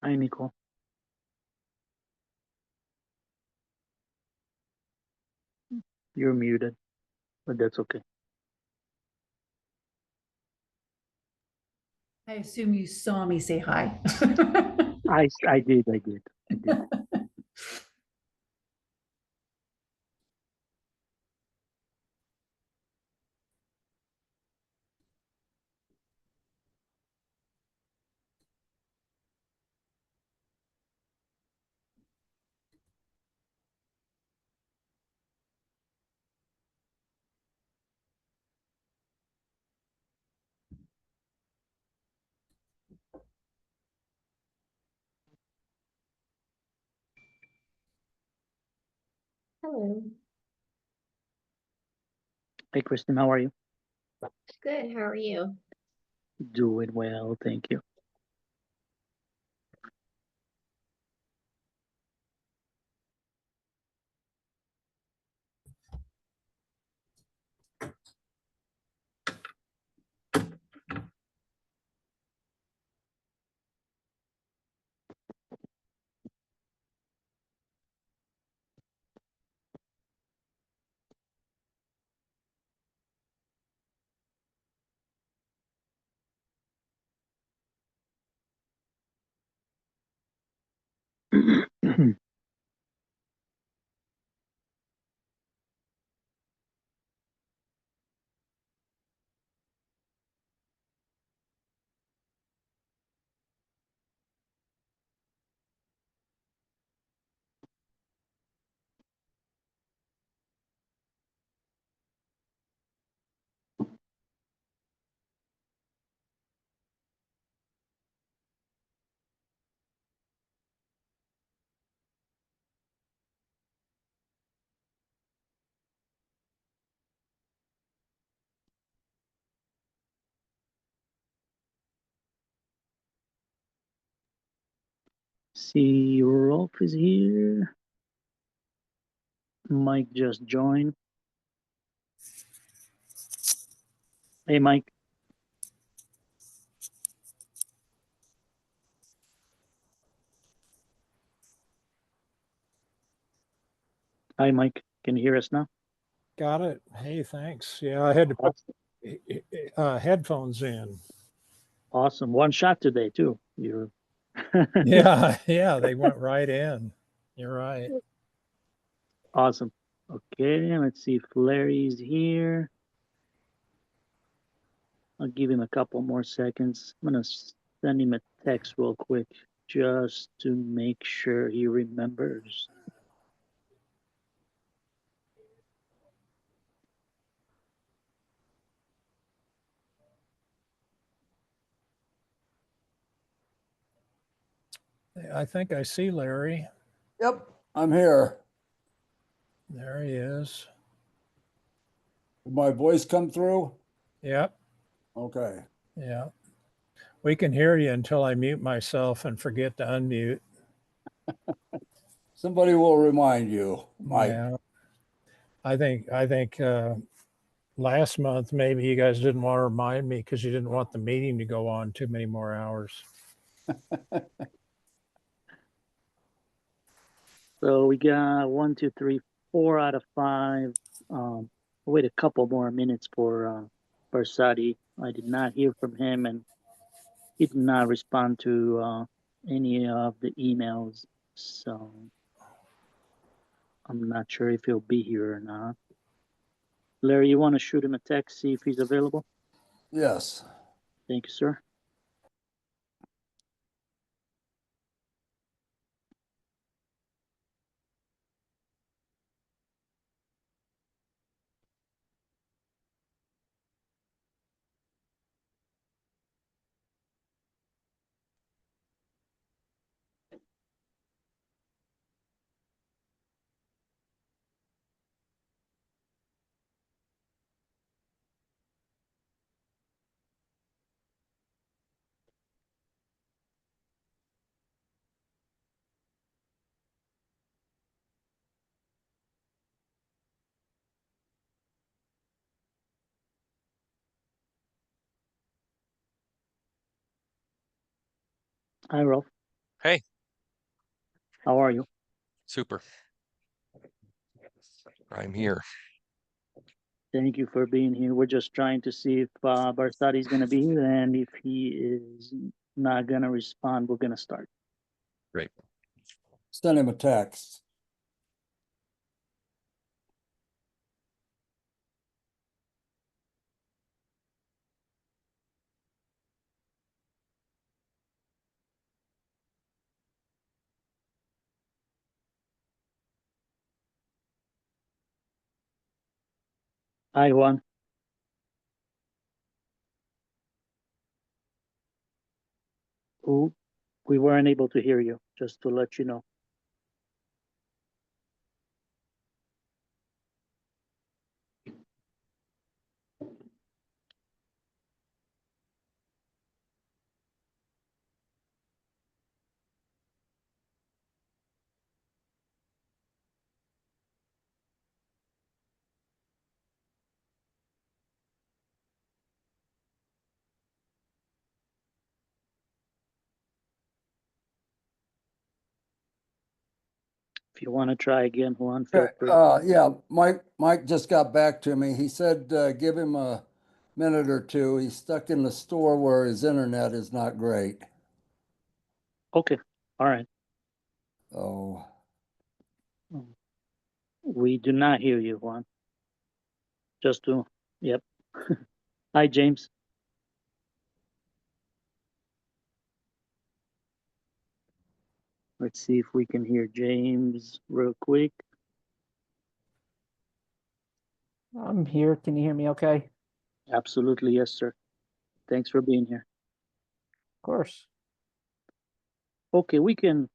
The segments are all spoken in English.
Hi, Nicole. You're muted, but that's okay. I assume you saw me say hi. I did, I did, I did. Hello. Hey, Kristen, how are you? Good. How are you? Doing well, thank you. See, Rolf is here. Mike just joined. Hey, Mike. Hi, Mike. Can you hear us now? Got it. Hey, thanks. Yeah, I had to put headphones in. Awesome. One shot today, too. You're Yeah, they went right in. You're right. awesome. Okay, let's see if Larry's here. I'll give him a couple more seconds. I'm gonna send him a text real quick just to make sure he remembers. I think I see Larry. Yep, I'm here. There he is. Did my voice come through? Yep. Okay. Yeah. We can hear you until I mute myself and forget to unmute. Somebody will remind you, Mike. Yeah. I think last month maybe you guys didn't want to remind me because you didn't want the meeting to go on too many more hours. So we got 1, 2, 3, 4 out of 5. Wait a couple more minutes for Sadi. I did not hear from him, and he did not respond to any of the emails. So I'm not sure if he'll be here or not. Larry, you want to shoot him a text, see if he's available? Yes. Thank you, sir. Hi, Rolf. Hey, How are you? super. I'm here. Thank you for being here. We're just trying to see if Barsadi's going to be here, and if he is not going to respond, we're going to start. Great. Send him a text. Hi, Juan. Ooh, we weren't able to hear you, just to let you know. If you want to try again, Juan, feel free. Yeah, Mike just got back to me. He said, give him a minute or two. He's stuck in the store where his internet is not great. Okay, all right. Oh, We do not hear you, Juan. Just to, yep. Hi, James. Let's see if we can hear James real quick. I'm here. Can you hear me okay? Absolutely, yes, sir. Thanks for being here. Of course. Okay, we can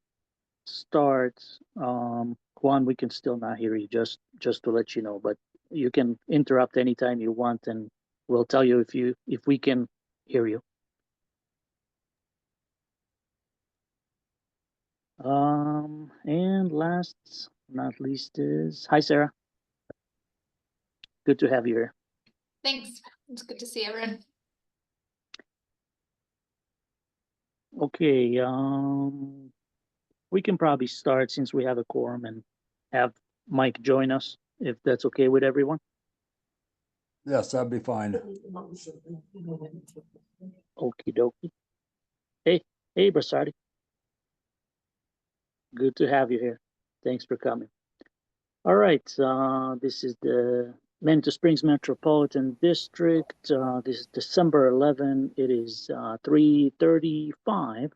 start. Juan, we can still not hear you, just to let you know, but you can interrupt anytime you want, and we'll tell you if we can hear you. And last not least is hi, Sarah. Good to have you here. Thanks. It's good to see everyone. Okay, we can probably start since we have a quorum and have Mike join us, if that's okay with everyone. yes, that'd be fine. Okie dokie. Hey, Brasardi. Good to have you here. Thanks for coming. All right, this is the Manitou Springs Metropolitan District. This is December 11. It is 3:35.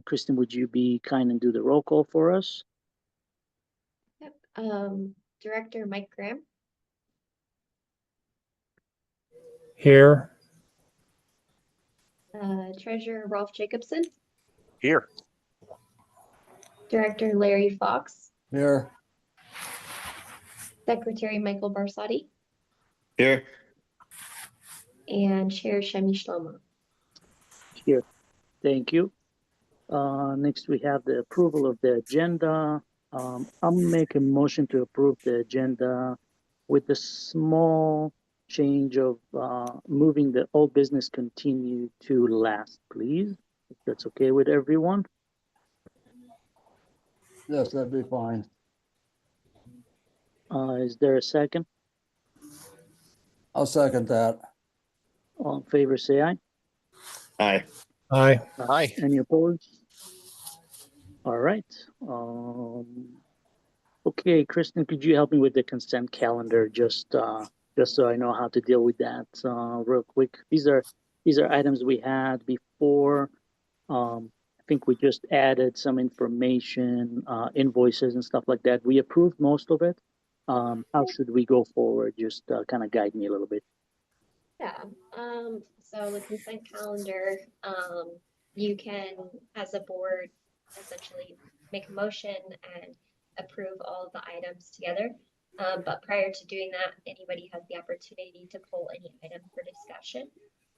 Kristen, would you be kind and do the roll call for us? Yep. Director Mike Graham, Here, Treasurer Rolf Jacobson, Here. Director Larry Fox, Here, Secretary Michael Barsadi, Here. and Chair Shemi Shlomo. Here. Thank you. Next, we have the approval of the agenda. I'll make a motion to approve the agenda with the small change of moving the old business continue to last, please. If that's okay with everyone. yes, that'd be fine. Is there a second? I'll second that. All in favor, say aye. Aye. aye. Aye. Any opposed? All right. Okay, Kristen, could you help me with the consent calendar, just so I know how to deal with that real quick? These are items we had before. I think we just added some information, invoices and stuff like that. We approved most of it. How should we go forward? Just kind of guide me a little bit. Yeah, so the consent calendar, you can, as a board, essentially make a motion and approve all of the items together. But prior to doing that, anybody has the opportunity to pull any item for discussion.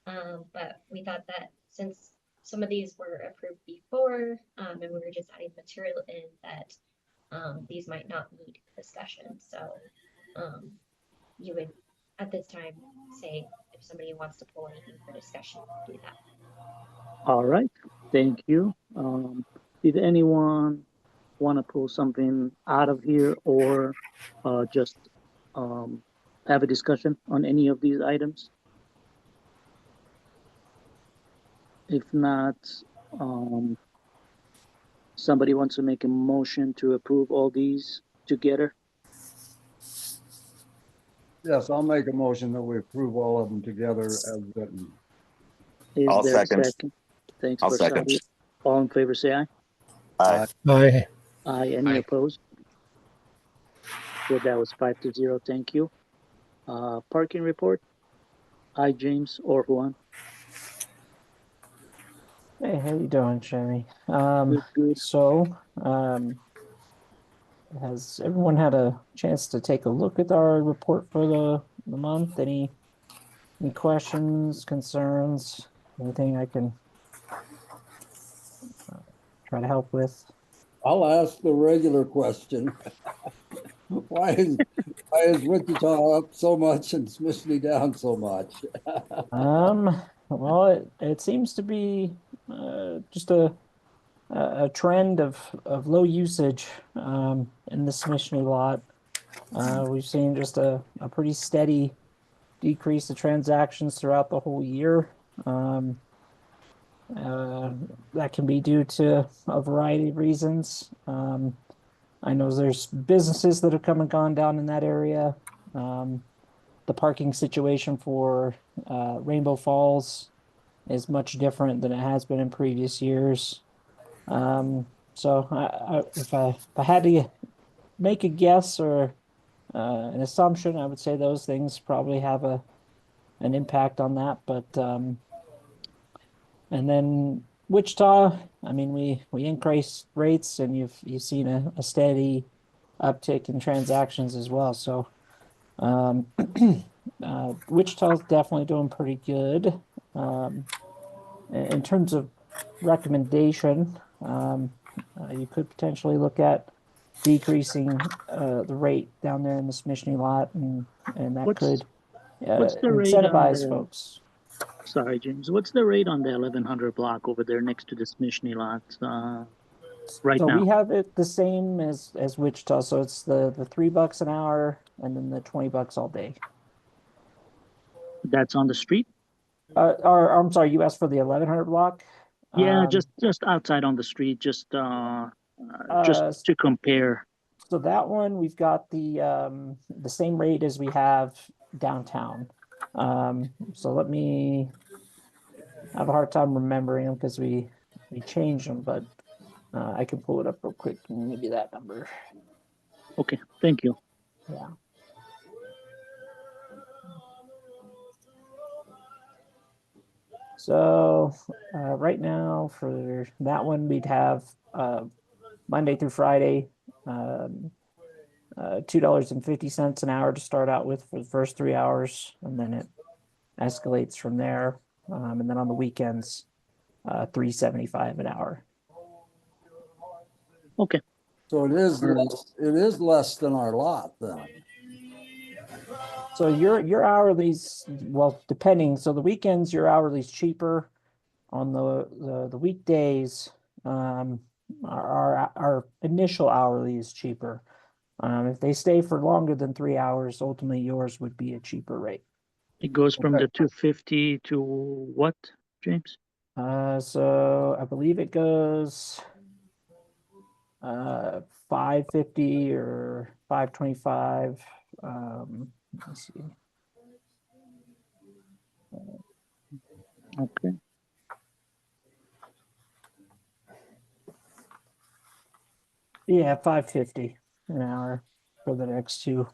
But we thought that since some of these were approved before, and we were just adding material in, that these might not need discussion. So you would, at this time, say if somebody wants to pull anything for discussion, do that. All right. Thank you. Did anyone want to pull something out of here or just have a discussion on any of these items? If not, um, somebody wants to make a motion to approve all these together? Yes, I'll make a motion that we approve all of them together as written. Is I'll there second. a second? Thanks, I'll second. Barsadi. All in favor, say aye. Aye. Aye. Aye. Any Aye. opposed? Good, that was 5-0. Thank you. Parking report. Aye, James or Juan. Hey, how you doing, Jamie? Good, good. So, has everyone had a chance to take a look at our report for the month? Any questions, concerns, anything I can try to help with? I'll ask the regular question. Why is Wichita up so much and Smishly down so much? Well, it seems to be just a trend of low usage in the Smishny lot. We've seen just a pretty steady decrease of transactions throughout the whole year. That can be due to a variety of reasons. I know there's businesses that have come and gone down in that area. The parking situation for Rainbow Falls is much different than it has been in previous years. So if I had to make a guess or an assumption, I would say those things probably have an impact on that. But and then Wichita, I mean, we increased rates, and you've seen a steady uptick in transactions as well. So Wichita's definitely doing pretty good. In terms of recommendation, you could potentially look at decreasing the rate down there in the Smishny lot, and that What's- could what's the rate on incentivize the- folks. Sorry, James. What's the rate on the 1100 block over there next to the Smishny lot right So now? we have it the same as Wichita. So it's the $3 an hour and then the $20 all day. That's on the street? Or I'm sorry, you asked for the 1100 block? Yeah, Um, just outside on the street, just to compare. So that one, we've got the same rate as we have downtown. So let me I have a hard time remembering them because we changed them, but I can pull it up real quick and give you that number. Okay, thank you. Yeah. So right now for that one, we'd have Monday through Friday, $2.50 an hour to start out with for the first 3 hours, and then it escalates from there. And then on the weekends, $3.75 an hour. Okay, So it is less than our lot then. So your hourly's, well, depending. So the weekends, your hourly's cheaper. On the weekdays, our initial hourly is cheaper. If they stay for longer than 3 hours, ultimately yours would be a cheaper rate. it goes from Okay. the 250 to what, James? So I believe it goes 550 or 525. Let's see. Okay, Yeah, 550 an hour for the next two.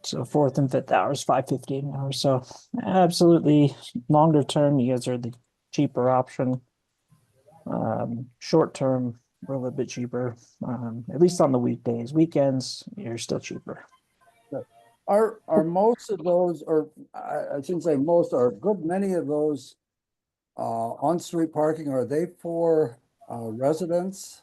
So fourth and fifth hours, 550 an hour. So absolutely longer term, you guys are the cheaper option. Short term, we're a little bit cheaper. At least on the weekdays. Weekends, you're still cheaper. Are most of those, or I shouldn't say most, are a good many of those on-street parking, are they for residents?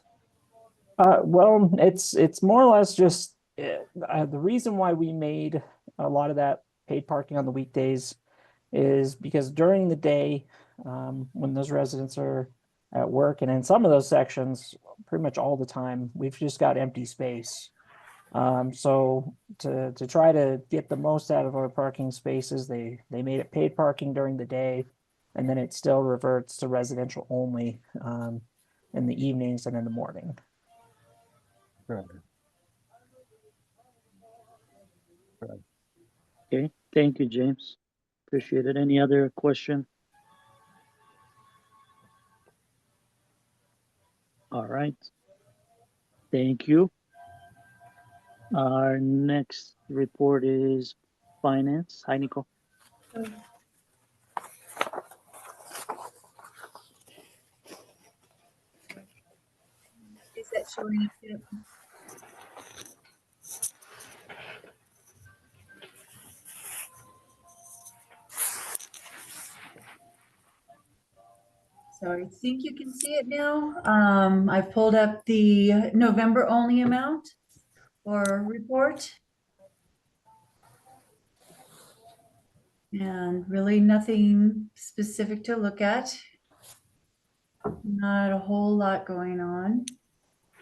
Well, it's more or less just the reason why we made a lot of that paid parking on the weekdays is because during the day, when those residents are at work. And in some of those sections, pretty much all the time, we've just got empty space. So to try to get the most out of our parking spaces, they made it paid parking during the day, and then it still reverts to residential only in the evenings and in the morning. Right. Okay, thank you, James. Appreciate it. Any other question? All right. Thank you. Our next report is finance. Hi, Nicole. Is that showing up yet? So I think you can see it now. I've pulled up the November only amount or report. And really nothing specific to look at. Not a whole lot going on.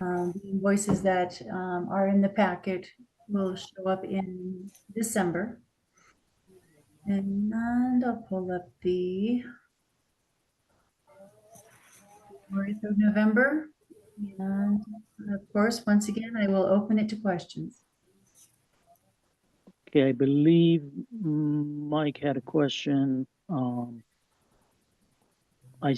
The invoices that are in the packet will show up in December. And I'll pull up the 4th of November. And of course, once again, I will open it to questions. Okay, I believe Mike had a question. I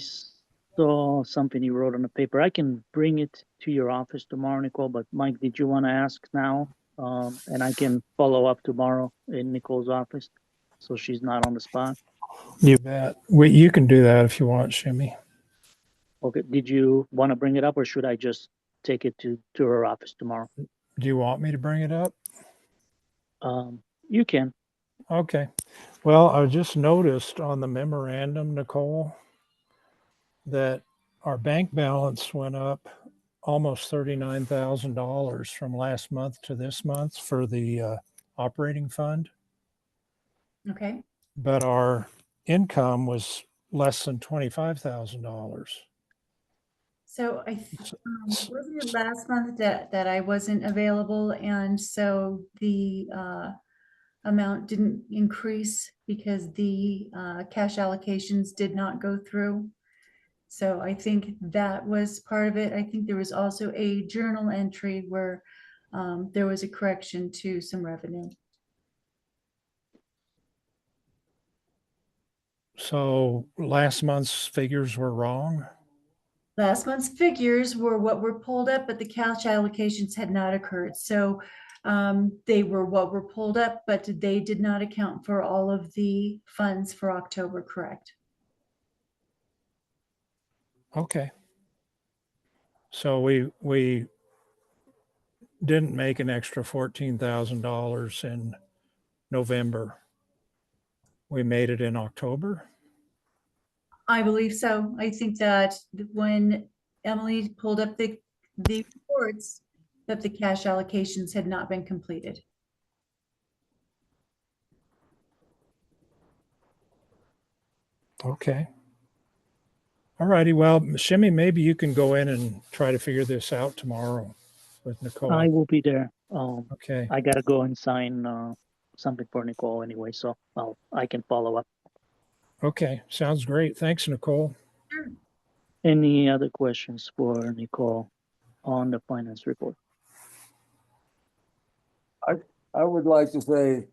saw something you wrote on the paper. I can bring it to your office tomorrow, Nicole, but Mike, did you want to ask now? And I can follow up tomorrow in Nicole's office, so she's not on the spot. You bet. You can do that if you want, Shimmy. Okay, did you want to bring it up, or should I just take it to her office tomorrow? Do you want me to bring it up? You can. Okay. Well, I just noticed on the memorandum, Nicole, that our bank balance went up almost $39,000 from last month to this month for the operating fund, Okay. but our income was less than $25,000. So wasn't it last month that I wasn't available, and so the amount didn't increase because the cash allocations did not go through. So I think that was part of it. I think there was also a journal entry where there was a correction to some revenue. So last month's figures were wrong. Last month's figures were what were pulled up, but the cash allocations had not occurred. So they were what were pulled up, but they did not account for all of the funds for October, correct? Okay. So we didn't make an extra $14,000 in November. We made it in October. I believe so. I think that when Emily pulled up the reports, that the cash allocations had not been completed. Okay. All righty. Well, Shimmy, maybe you can go in and try to figure this out tomorrow with Nicole. I will be there. Okay. I gotta go and sign something for Nicole anyway, so I can follow up. Okay. Sounds great. Thanks, Nicole. Any other questions for Nicole on the finance report? I would like to say,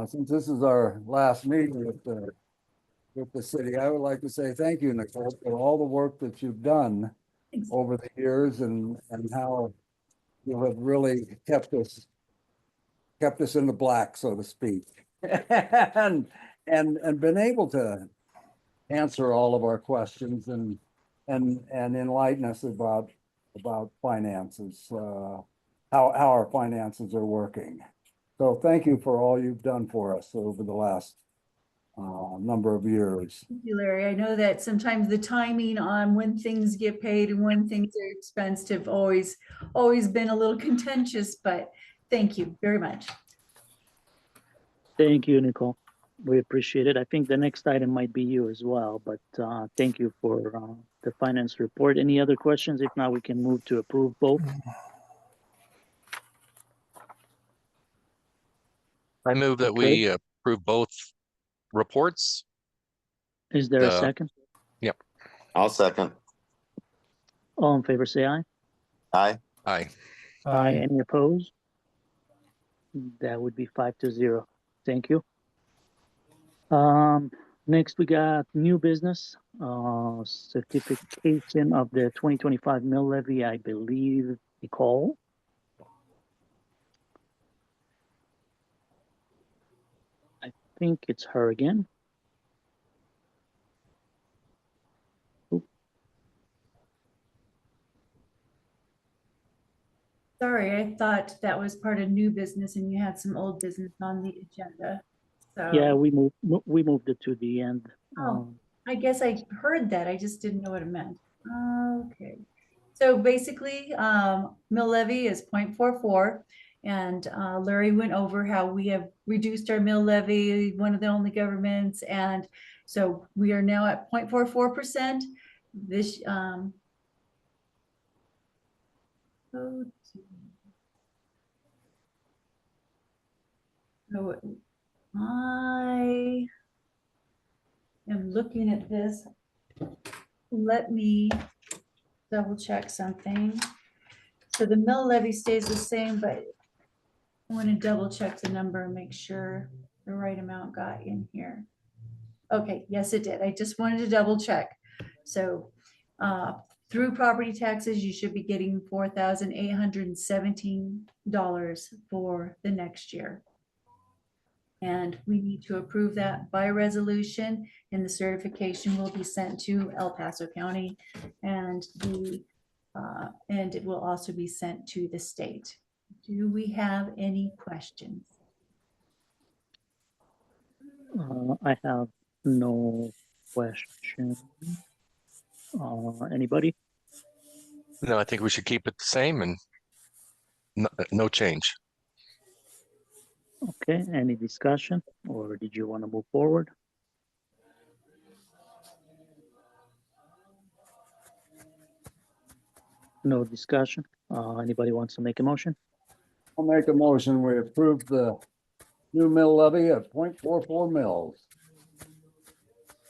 since this is our last meeting with the city, I would like to say thank you, Nicole, for all the work that you've done Thanks. over the years and how you have really kept us in the black, so to speak. and been able to answer all of our questions and enlighten us about finances, how our finances are working. So thank you for all you've done for us over the last number of years. Thank you, Larry. I know that sometimes the timing on when things get paid and when things are expensed have always been a little contentious, but thank you very much. Thank you, Nicole. We appreciate it. I think the next item might be you as well, but thank you for the finance report. Any other questions? If not, we can move to approve both. I move that we approve both reports. Is there a The- second? I'll second. All in favor, say aye. Aye. Aye. Aye. Any opposed? That would be 5-0. Thank you. Next we got new business, certification of the 2025 mill levy, I believe, Nicole. I think it's her again. Sorry, I thought that was part of new business and you had some old business on the agenda. Yeah, So we moved it to the end. Oh. I guess I heard that. I just didn't know what it meant. Okay. So basically, mill levy is 0.44. And Larry went over how we have reduced our mill levy, one of the only governments. And so we are now at 0.44%. This, so I am looking at this. Let me double check something. So the mill levy stays the same, but I want to double check the number and make sure the right amount got in here. Okay, yes, it did. I just wanted to double check. So through property taxes, you should be getting $4,817 for the next year. And we need to approve that by resolution, and the certification will be sent to El Paso County, and it will also be sent to the state. Do we have any questions? I have no question. Anybody? No, I think we should keep it the same and no change. Okay, any discussion, or did you want to move forward? No discussion. Anybody wants to make a motion? I'll make a motion. We approve the new mill levy at 0.44 mils.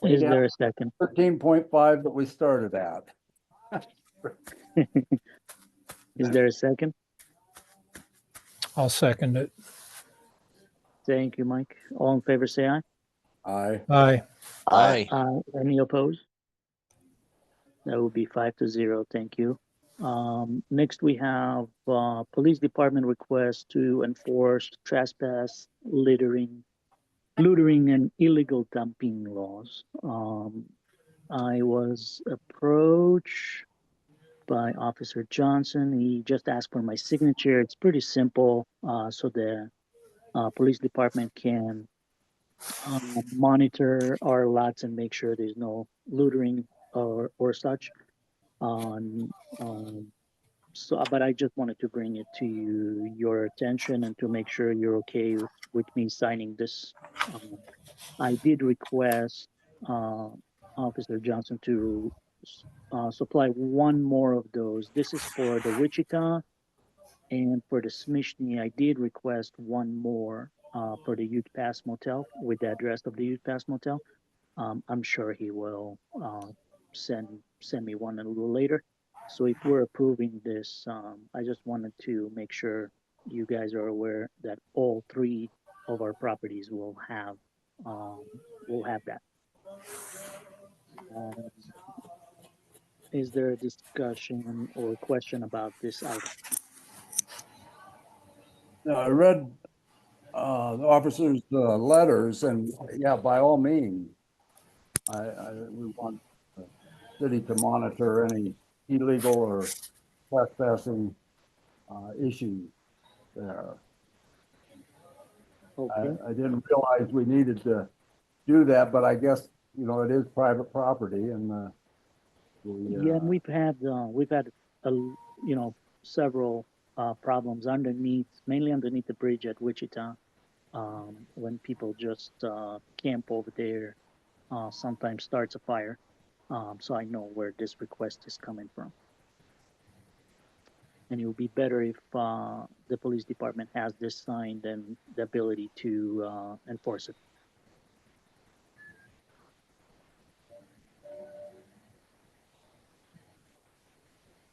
Is there a second? 13.5 that we started at. Is there a second? I'll second it. Thank you, Mike. All in favor, say aye. Aye. Aye. Aye. Any opposed? That would be 5-0. Thank you. Next we have police department request to enforce trespass, loitering, and illegal dumping laws. I was approached by Officer Johnson. He just asked for my signature. It's pretty simple, so the police department can monitor our lots and make sure there's no loitering or such. So, but I just wanted to bring it to your attention and to make sure you're okay with me signing this. I did request Officer Johnson to supply one more of those. This is for the Wichita, and for the Smishny, I did request one more for the Ute Pass Motel with the address of the Ute Pass Motel. I'm sure he will send me one a little later. So if we're approving this, I just wanted to make sure you guys are aware that all three of our properties will have that. Is there a discussion or question about this item? No, I read the officers' letters, and yeah, by all means, we want the city to monitor any illegal or trespassing issues there. Okay. I didn't realize we needed to do that, but I guess, you know, it is private property, and Yeah, and we've had several problems mainly underneath the bridge at Wichita. when people just camp over there, sometimes starts a fire. So I know where this request is coming from. And it would be better if the police department has this signed and the ability to enforce it.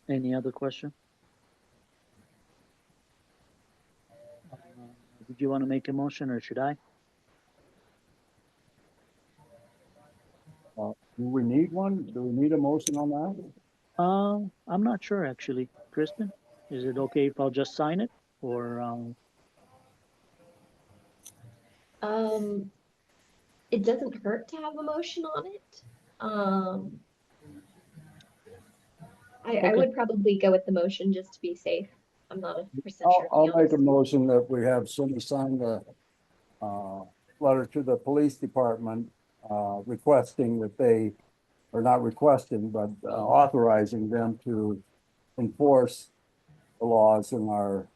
Any other question? Did you want to make a motion or should I? Do we need one? Do we need a motion on that? I'm not sure actually. Kristen, is it okay if I'll just sign it or It doesn't hurt to have a motion on it. I Okay. would probably go with the motion just to be safe. I'm not 100% sure. to I'll be make a honest. motion that we have Cindy sign the letter to the police department requesting that they, or not requesting, but authorizing them to enforce the laws in our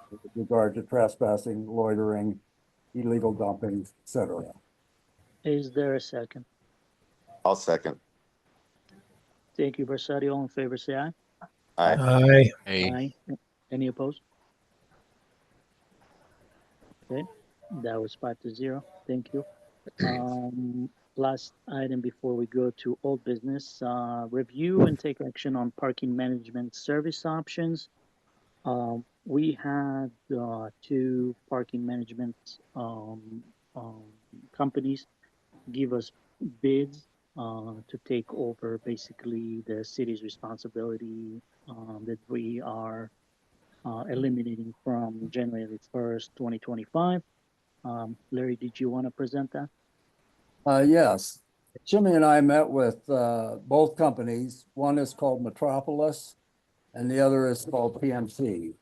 with regard to trespassing, loitering, illegal dumping, etc. Is there a second? I'll second. Thank you, Versailles. All in favor, say aye. Aye. Aye. Hey, Aye. Any opposed? Okay, that was 5-0. Thank you. Last item before we go to old business, review and take action on parking management service options. We had two parking management companies give us bids to take over basically the city's responsibility that we are eliminating from January 1st, 2025. Larry, did you want to present that? Yes, Jimmy and I met with both companies. One is called Metropolis and the other is called PMC.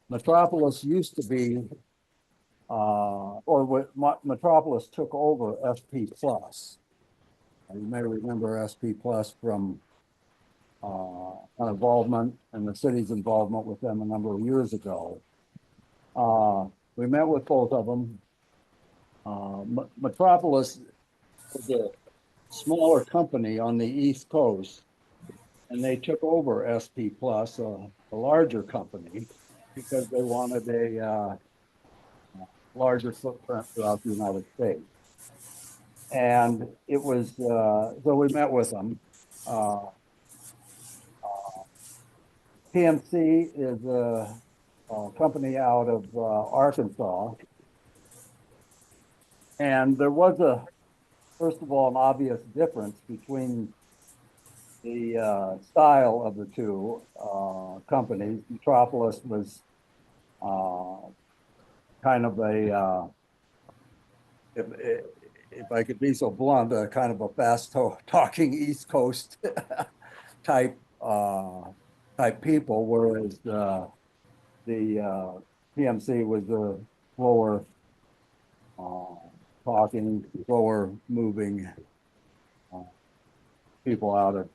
Metropolis used to be, Metropolis took over SP Plus. You may remember SP Plus from an involvement and the city's involvement with them a number of years ago. We met with both of them. Metropolis was a smaller company on the East Coast, and they took over SP Plus, a larger company, because they wanted a larger footprint throughout the United States. And it was, so we met with them. PMC is a company out of Arkansas. And there was first of all, an obvious difference between the style of the two companies. Metropolis was kind of a, if I could be so blunt, kind of a fast talking East Coast type people, whereas the PMC was the slower talking, slower moving people out of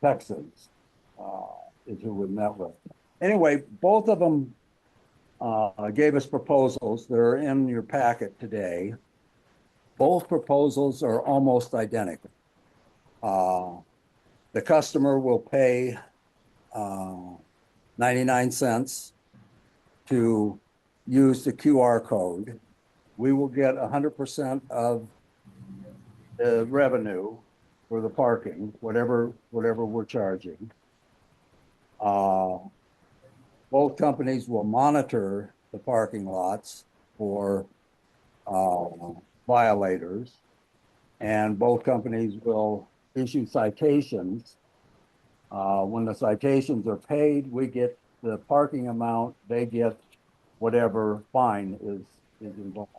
Texas is who we met with. Anyway, both of them gave us proposals. They're in your packet today. Both proposals are almost identical. The customer will pay 99 cents to use the QR code. We will get 100% of the revenue for the parking, whatever we're charging. Both companies will monitor the parking lots for violators, and both companies will issue citations. When the citations are paid, we get the parking amount, they get whatever fine is involved.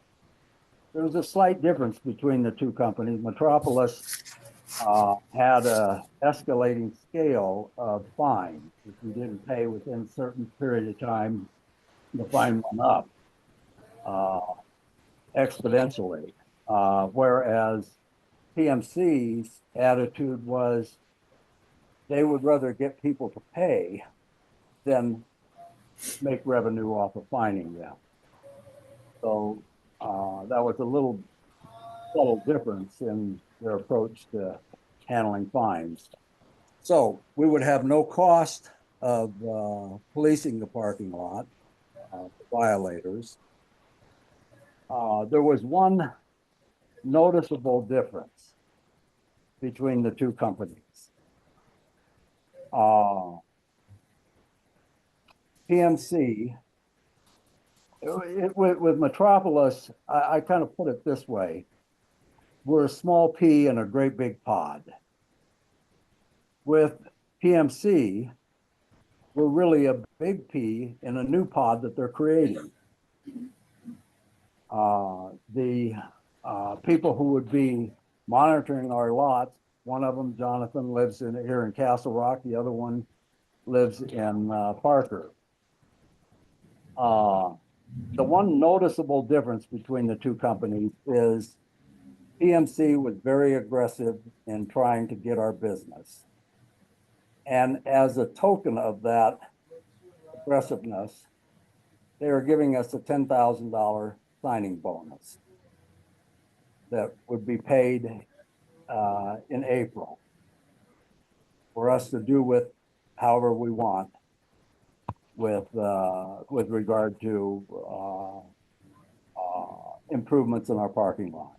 There's a slight difference between the two companies. Metropolis had a escalating scale of fine. If you didn't pay within a certain period of time, the fine went up exponentially. Whereas PMC's attitude was they would rather get people to pay than make revenue off of fining them. So that was a little subtle difference in their approach to handling fines. So we would have no cost of policing the parking lot for violators. There was one noticeable difference between the two companies. PMC, with Metropolis, I kind of put it this way. We're a small pea in a great big pod. With PMC, we're really a big pea in a new pod that they're creating. The people who would be monitoring our lots, one of them, Jonathan, lives here in Castle Rock. The other one lives in Parker. The one noticeable difference between the two companies is PMC was very aggressive in trying to get our business. And as a token of that aggressiveness, they are giving us a $10,000 signing bonus that would be paid in April for us to do with however we want with regard to improvements in our parking lot.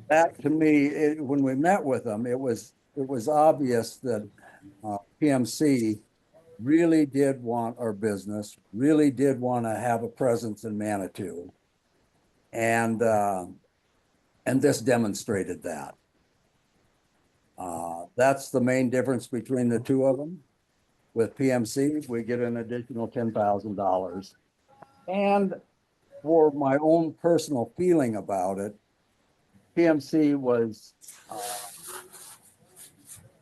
That to me, when we met with them, it was obvious that PMC really did want our business, really did want to have a presence in Manitou, and this demonstrated that. That's the main difference between the two of them. With PMC, we get an additional $10,000. And for my own personal feeling about it, PMC was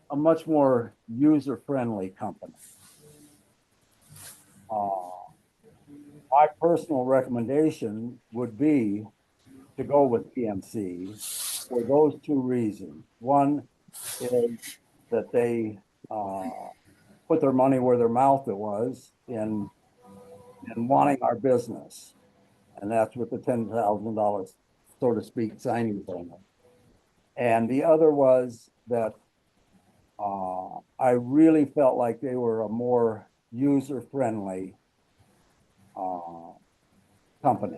a much more user-friendly company. My personal recommendation would be to go with PMC for those two reasons. One is that they put their money where their mouth was in wanting our business. And that's with the $10,000, so to speak, signing bonus. And the other was that I really felt like they were a more user-friendly company.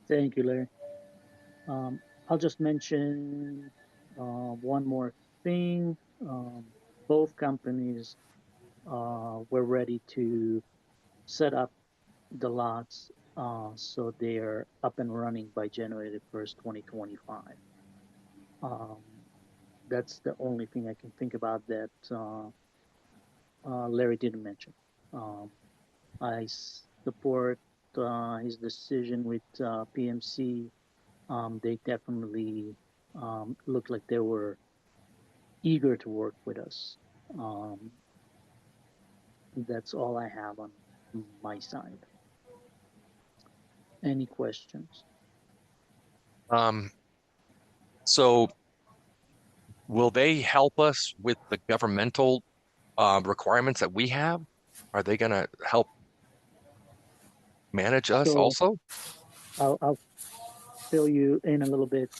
Thank you, Larry. I'll just mention one more thing. Both companies were ready to set up the lots so they're up and running by January 1st, 2025. That's the only thing I can think about that Larry didn't mention. I support his decision with PMC. They definitely looked like they were eager to work with us. That's all I have on my side. Any questions? So will they help us with the governmental requirements that we have? Are they going to help manage us So also? I'll fill you in a little bit.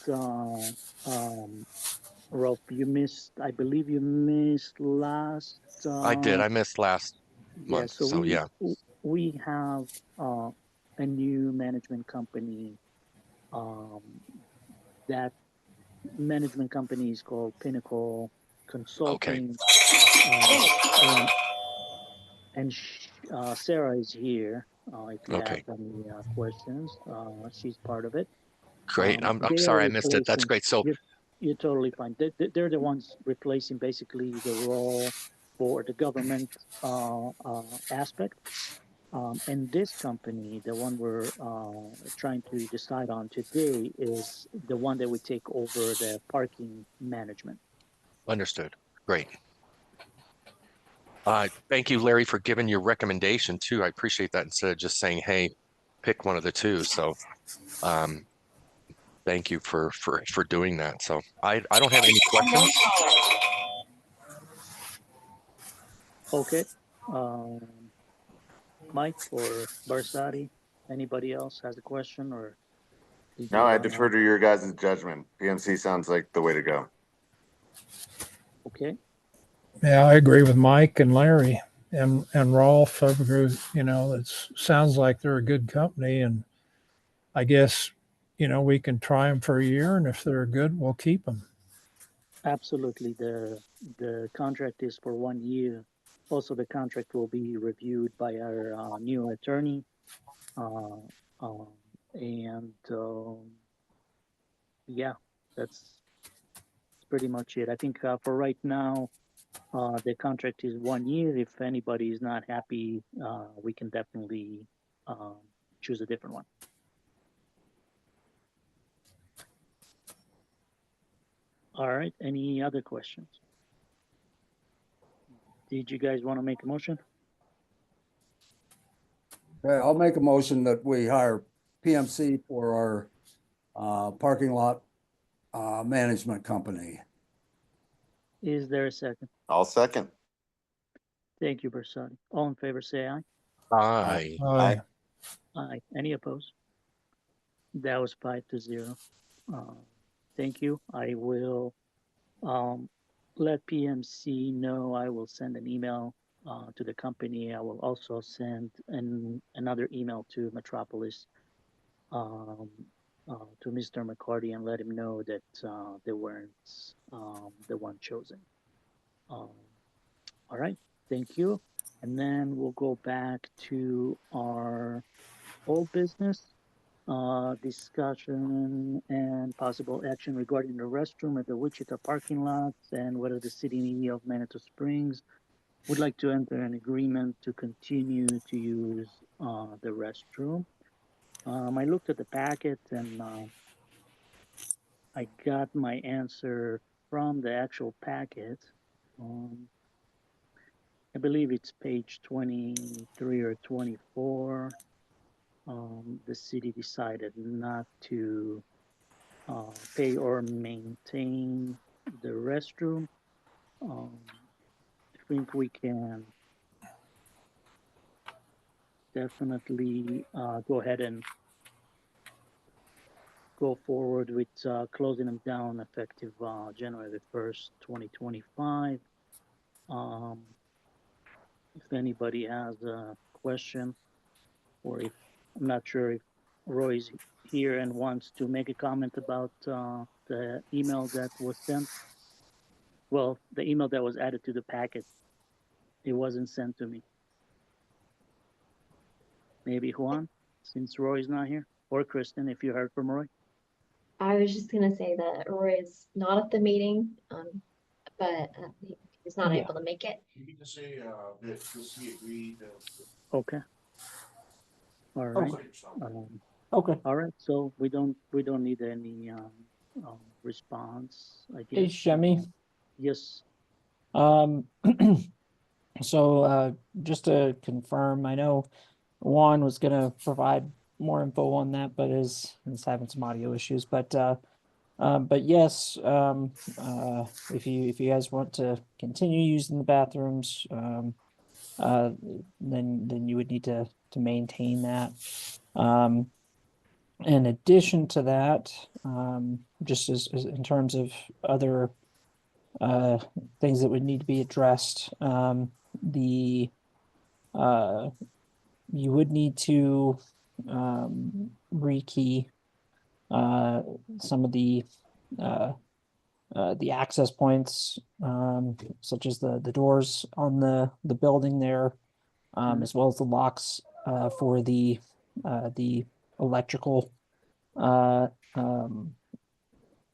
Rolf, I believe you missed last. I did. I missed last Yeah, month. so So yeah. we have a new management company. That management company is called Pinnacle Consulting. And Sarah is here. If you Okay. have any questions, she's part of it. Great. I'm They are sorry I missed it. That's replacing. great. So You're totally fine. They're the ones replacing basically the role for the government aspect. And this company, the one we're trying to decide on today, is the one that would take over the parking management. understood. Great. Thank you, Larry, for giving your recommendation too. I appreciate that instead of just saying, hey, pick one of the two. So thank you for doing that. So I don't have any questions. Okay. Mike or Barsati? Anybody else has a question or? did No, you I wanna- defer to your guys' judgment. PMC sounds like the way to go. Okay, Yeah, I agree with Mike and Larry and Rolf. I agree, you know, it sounds like they're a good company, and I guess, you know, we can try them for a year, and if they're good, we'll keep them. absolutely. The contract is for 1 year. Also, the contract will be reviewed by our new attorney. Uh, um, and yeah, that's pretty much it. I think for right now, the contract is 1 year. If anybody is not happy, we can definitely choose a different one. All right. Any other questions? Did you guys want to make a motion? Okay, I'll make a motion that we hire PMC for our parking lot management company. Is there a second? I'll second. Thank you, Bersani. All in favor, say aye. Aye. Aye. Aye. Any opposed? That was 5-0. Thank you. I will let PMC know. I will send an email to the company. I will also send another email to Metropolis, to Mr. McCarty, and let him know that they weren't the one chosen. All right. Thank you. And then we'll go back to our old business. Discussion and possible action regarding the restroom at the Wichita parking lots and whether the city of Manitou Springs would like to enter an agreement to continue to use the restroom. I looked at the packet and I got my answer from the actual packet. I believe it's page 23 or 24. The city decided not to pay or maintain the restroom. I think we can definitely go ahead and go forward with closing them down effective January the 1st, 2025. If anybody has a question, or if I'm not sure if Roy's here and wants to make a comment about the email that was sent. Well, the email that was added to the packet, it wasn't sent to me. Maybe Juan, since Roy's not here, or Kristen, if you heard from Roy. I was just gonna say that Roy is not at the meeting, but he's not Yeah. able to make it. You can just say, that he agreed. Okay. All right. Okay. All right. So we don't need any response, I Hey, guess. Shemi. Yes. So just to confirm, I know Juan was gonna provide more info on that, but is having some audio issues. But yes, if you guys want to continue using the bathrooms, then you would need to maintain that. In addition to that, just as in terms of other things that would need to be addressed, you would need to rekey some of the access points, such as the doors on the building there, as well as the locks for the electrical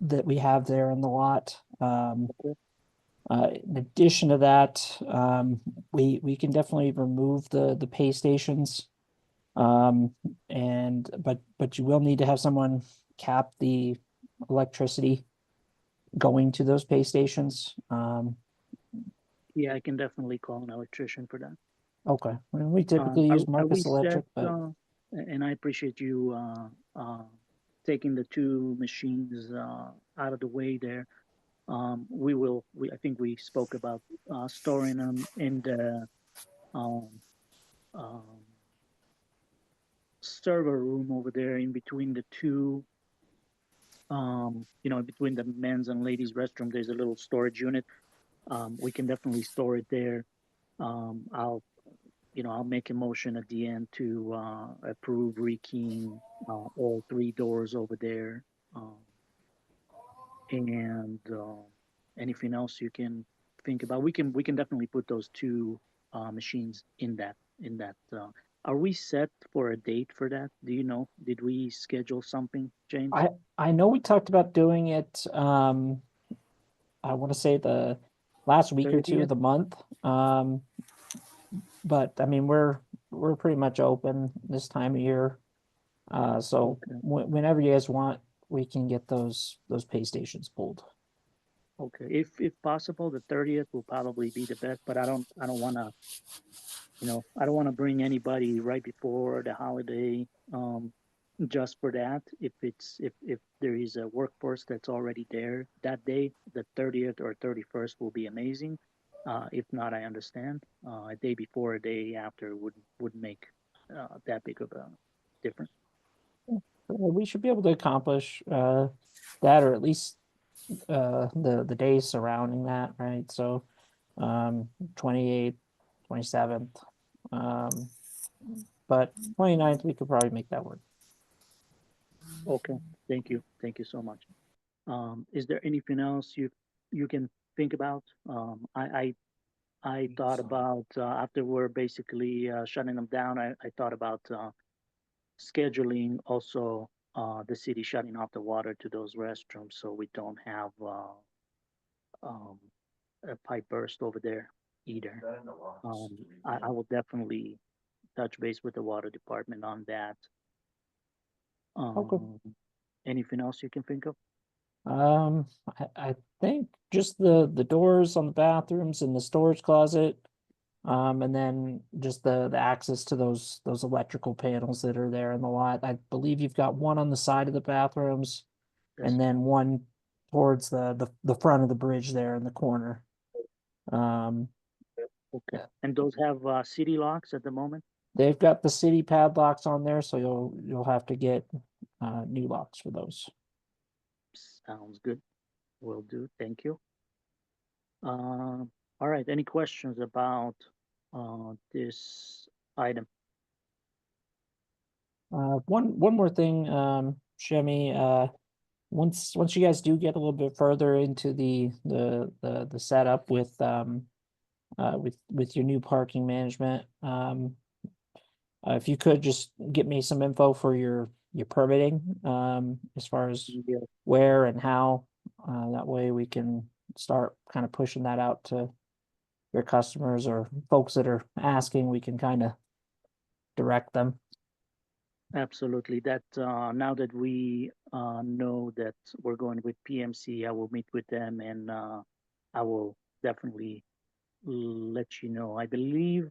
that we have there in the lot. In addition to that, we can definitely remove the pay stations, but you will need to have someone cap the electricity going to those pay stations. Yeah, I can definitely call an electrician for that. Okay, we typically use Marcus Electric, but and I appreciate you taking the two machines out of the way there. I think we spoke about storing them in the server room over there in between the two, you know, in between the men's and ladies restroom, there's a little storage unit. We can definitely store it there. I'll, you know, I'll make a motion at the end to approve rekeying all three doors over there. And anything else you can think about, we can definitely put those two machines in that are we set for a date for that? Do you know? Did we schedule something, James? I know we talked about doing it, I want to say the last week or two 30th? of the month. But I mean, we're pretty much open this time of year. So Okay. whenever you guys want, we can get those pay stations pulled. Okay, if possible, the 30th will probably be the best, but I don't want to, you know, I don't want to bring anybody right before the holiday, just for that. If there is a workforce that's already there that day, the 30th or 31st will be amazing. If not, I understand. A day before, a day after would make that big of a difference. We should be able to accomplish that, or at least the days surrounding that, right? So 28th, 27th, but 29th, we could probably make that work. Okay, thank you so much. Is there anything else you can think about? I thought about after we're basically shutting them down, I thought about scheduling also the city shutting off the water to those restrooms so we don't have a pipe burst over there either. I will definitely touch base with the water department on that. Okay. Anything else you can think of? I think just the doors on the bathrooms and the storage closet, and then just the access to those electrical panels that are there in the lot. I believe you've got one on the side of the bathrooms, Yes. and then one towards the front of the bridge there in the corner. Okay. And those have city locks at the moment? They've got the city padlocks on there, so you'll have to get new locks for those. Sounds good. Will do. Thank you. All right. Any questions about this item? One more thing, Shemi, once you guys do get a little bit further into the setup with your new parking management, if you could just get me some info for your permitting, as far as Yeah. where and how, that way we can start kind of pushing that out to your customers or folks that are asking, we can kind of direct them. Absolutely. That now that we know that we're going with PMC, I will meet with them and I will definitely let you know. I believe,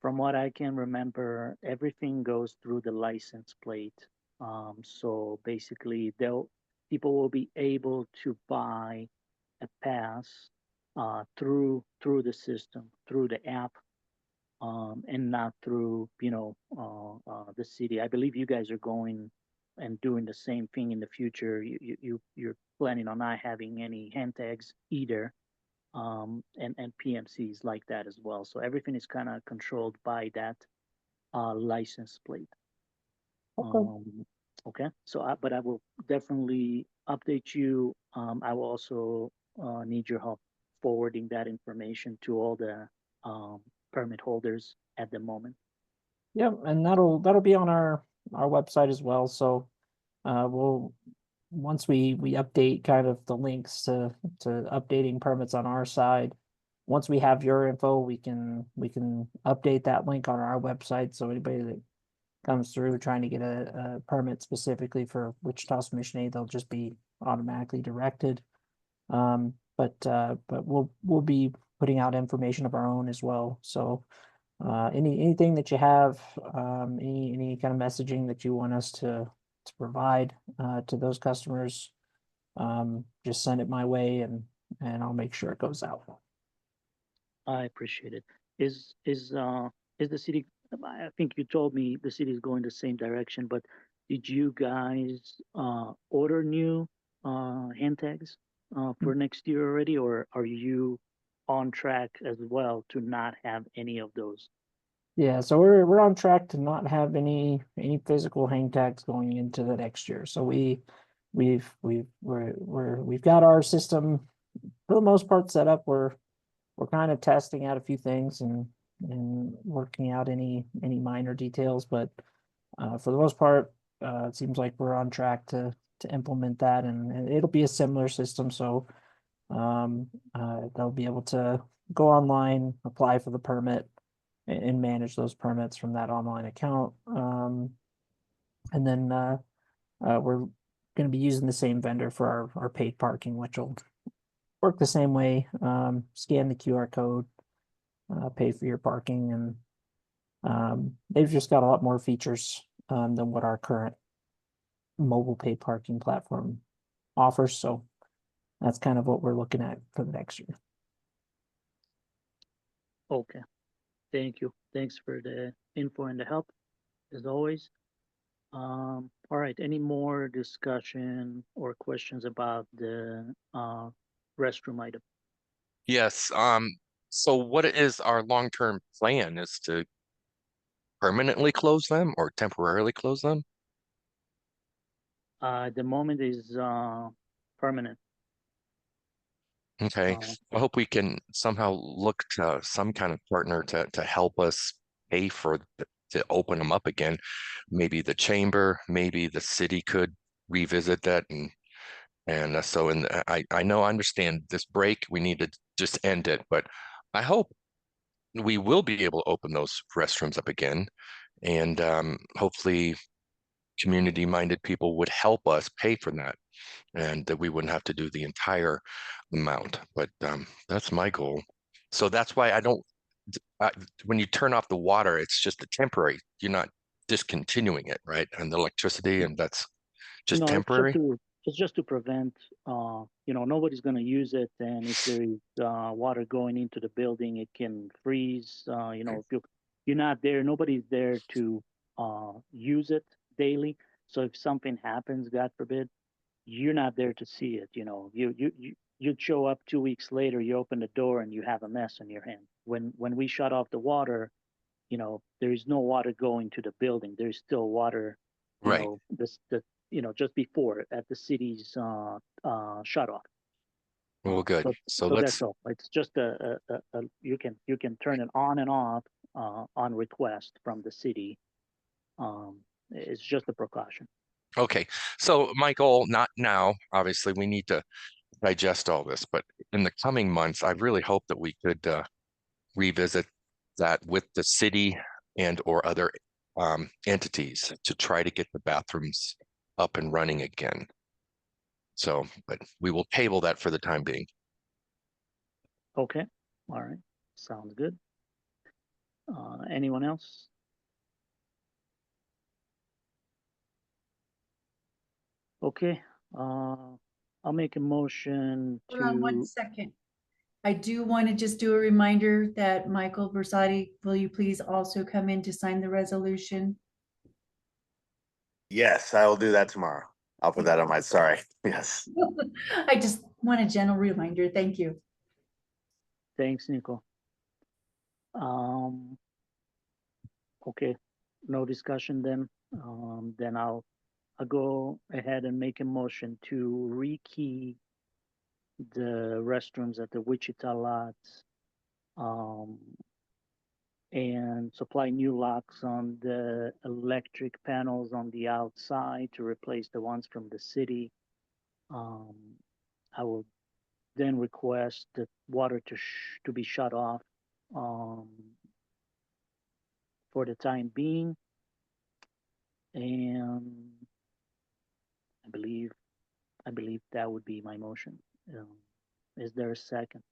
from what I can remember, everything goes through the license plate. So basically, people will be able to buy a pass through the system, through the app, and not through the city. I believe you guys are going and doing the same thing in the future. You're planning on not having any hand tags either, and PMCs like that as well. So everything is kind of controlled by that license plate. Okay. So, but I will definitely update you. I will also need your help forwarding that information to all the permit holders at the moment. Yeah, and that'll be on our website as well. So we'll once we update kind of the links to updating permits on our side, once we have your info, we can update that link on our website. So anybody that comes through trying to get a permit specifically for Wichita Mission Aid, they'll just be automatically directed. But we'll be putting out information of our own as well. So anything that you have, any kind of messaging that you want us to provide to those customers, just send it my way and I'll make sure it goes out. I appreciate it. Is the city I think you told me the city is going the same direction, but did you guys order new hand tags for next year already, or are you on track as well to not have any of those? Yeah, so we're on track to not have any physical hang tags going into the next year. So we've got our system for the most part set up. We're kind of testing out a few things and working out any minor details, but for the most part, it seems like we're on track to implement that, and it'll be a similar system. So they'll be able to go online, apply for the permit, and manage those permits from that online account. And then we're going to be using the same vendor for our paid parking, which will work the same way. Scan the QR code, pay for your parking, and they've just got a lot more features than what our current mobile paid parking platform offers. So that's kind of what we're looking at for the next year. Okay, thank you. Thanks for the info and the help, as always. All right, any more discussion or questions about the restroom item? Yes, so what is our long-term plan is to permanently close them or temporarily close them? The moment is permanent. Okay, I hope we can somehow look to some kind of partner to help us pay for to open them up again. Maybe the chamber, maybe the city could revisit that and so I know I understand this break, we need to just end it, but I hope we will be able to open those restrooms up again, and hopefully community-minded people would help us pay for that, and that we wouldn't have to do the entire amount. But that's my goal. So that's why I don't. When you turn off the water, it's just a temporary. You're not discontinuing it, right? And the electricity, and that's just No, temporary. it's just to prevent, nobody's gonna use it, and if there is water going into the building, it can freeze. If you're not there, nobody's there to use it daily. So if something happens, God forbid, you're not there to see it. You'd show up 2 weeks later, you open the door and you have a mess on your hand. When we shut off the water, there is no water going to the building. There's still water, Right. just before at the city's shut off. Well, good. So, So so let's. that's all. It's just you can turn it on and off on request from the city. It's just a precaution. Okay. So my goal, not now, obviously, we need to digest all this, but in the coming months, I really hope that we could revisit that with the city and or other entities to try to get the bathrooms up and running again. So, but we will table that for the time being. Okay. All right. Sounds good. Anyone else? Okay. I'll make a motion Hold on one to. second. I do want to just do a reminder that Michael Versati, will you please also come in to sign the resolution? Yes, I will do that tomorrow. I'll put that on my, sorry. Yes. I just want a gentle reminder. Thank you. Thanks, Nico. Okay, no discussion then. Then I'll go ahead and make a motion to rekey the restrooms at the Wichita lots, and supply new locks on the electric panels on the outside to replace the ones from the city. I will then request the water to be shut off for the time being, and I believe that would be my motion. Is there a second?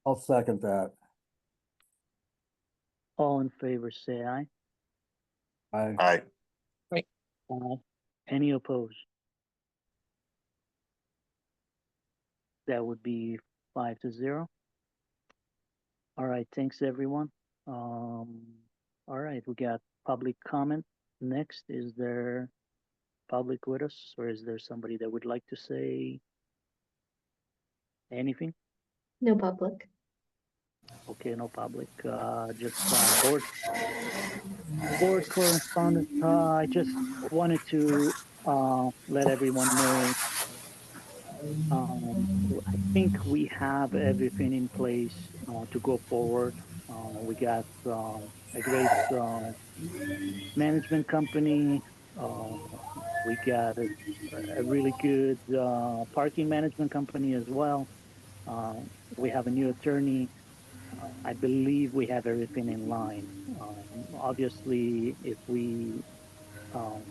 I'll second that. All in favor, say aye. Aye. Aye. Any opposed? That would be 5-0. All right, thanks everyone. All right, we got public comment next. Is there public with us, or is there somebody that would like to say anything? No public. Okay, no public. Just board correspondence. I just wanted to let everyone know. I think we have everything in place to go forward. We got a great management company. Uh, we got a really good parking management company as well. Uh, we have a new attorney. I believe we have everything in line. Obviously, if we um,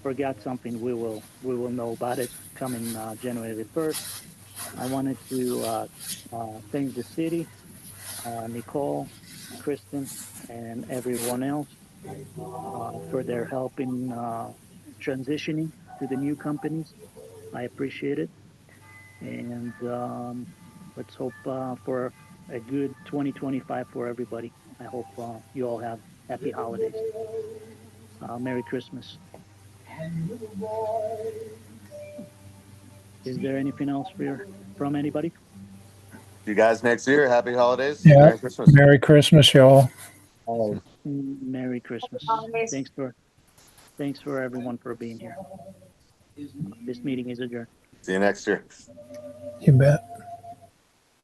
forgot something, we will know about it coming January 1st. I wanted to thank the city, Nicole, Kristen, and everyone else for their help in transitioning to the new companies. I appreciate it. And let's hope for a good 2025 for everybody. I hope you all have happy holidays. Merry Christmas. Is there anything else from anybody? See you guys next year. Happy holidays. Yeah. Merry Christmas. Merry Christmas, y'all. Merry Christmas. Holidays. Thanks for everyone for being here. This meeting is adjourned. See you next year. You bet.